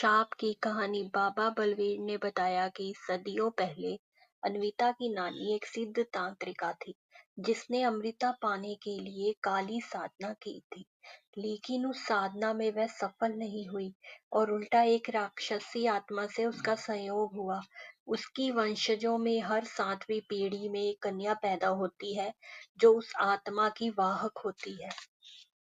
शाप की कहानी बाबा बलवीर ने बताया कि सदियों पहले अन्विता की नानी एक सिद्ध तांत्रिका थी जिसने अमृता पाने के लिए काली साधना की थी। लेकिन उस साधना में वह सफल नहीं हुई और उल्टा एक राक्षसी आत्मा से उसका संयोग हुआ। उसकी वंशजों में हर 7वीं पीढ़ी में एक कन्या पैदा होती है जो उस आत्मा की वाहक होती है।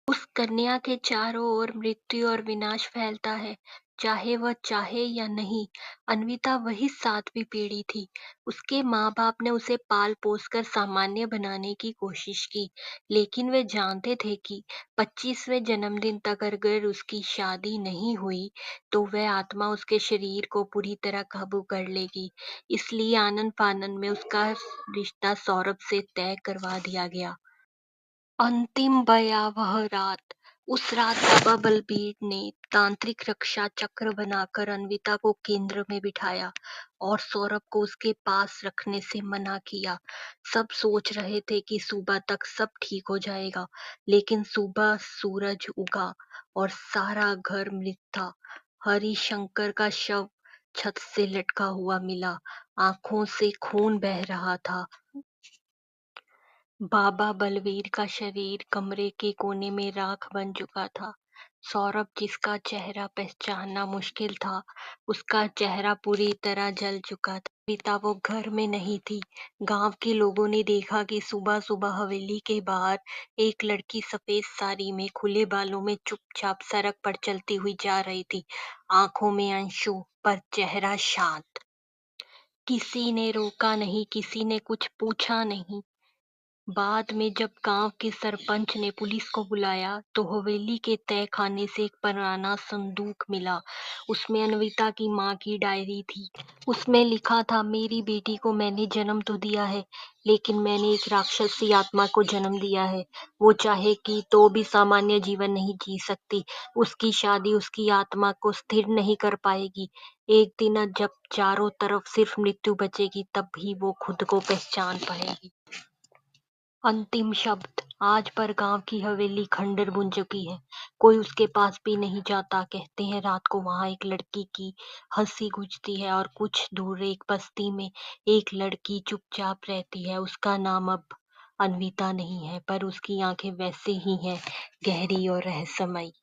उस कन्या के चारों ओर मृत्यु और विनाश फैलता है, चाहे वह चाहे या नहीं। अन्विता वही 7वीं पीढ़ी थी। उसके माँ-बाप ने उसे पाल-पोस कर सामान्य बनाने की कोशिश की, लेकिन वे जानते थे कि 25वें जन्मदिन तक अगर उसकी शादी नहीं हुई, तो वह आत्मा उसके शरीर को पूरी तरह काबू कर लेगी। इसलिए आनन-फानन में उसका रिश्ता सौरभ से तय करवा दिया गया। अंतिम भयावह रात। उस रात बाबा बलबीर ने तांत्रिक रक्षा चक्र बनाकर अन्विता को केंद्र में बिठाया और सौरभ को उसके पास रखने से मना किया। सब सोच रहे थे कि सुबह तक सब ठीक हो जाएगा, लेकिन सुबह सूरज उगा और सारा घर मृत था। हरिशंकर का शव छत से लटका हुआ मिला, आंखों से खून बह रहा था। बाबा बलवीर का शरीर कमरे के कोने में राख बन चुका था। सौरभ, जिसका चेहरा पहचानना मुश्किल था, उसका चेहरा पूरी तरह जल चुका था। पिता वो घर में नहीं थी। गांव के लोगों ने देखा कि सुबह सुबह हवेली के बाहर एक लड़की सफेद साड़ी में खुले बालों में चुपचाप सड़क पर चलती हुई जा रही थी, आंखों में आंसू पर चेहरा शांत। किसी ने रोका नहीं, किसी ने कुछ पूछा नहीं। बाद में जब गांव के सरपंच ने पुलिस को बुलाया तो हवेली के तहखाने से एक पुराना संदूक मिला। उसमें अन्विता की माँ की डायरी थी। उसमें लिखा था, मेरी बेटी को मैंने जन्म तो दिया है, लेकिन मैंने एक राक्षसी आत्मा को जन्म दिया है। वो चाहेगी तो भी सामान्य जीवन नहीं जी सकती। उसकी शादी उसकी आत्मा को स्थिर नहीं कर पाएगी। एक दिन जब चारों तरफ सिर्फ मृत्यु बचेगी, तब ही वो खुद को पहचान पाएगी। अंतिम शब्द। आज पर गांव की हवेली खंडर बुन चुकी है। कोई उसके पास भी नहीं जाता। कहते हैं रात को वहां एक लड़की की हंसी गूंजती है और कुछ दूर एक बस्ती में एक लड़की चुपचाप रहती है। उसका नाम अब अन्विता नहीं है, पर उसकी आंखें वैसे ही हैं, गहरी और रहस्यमयी।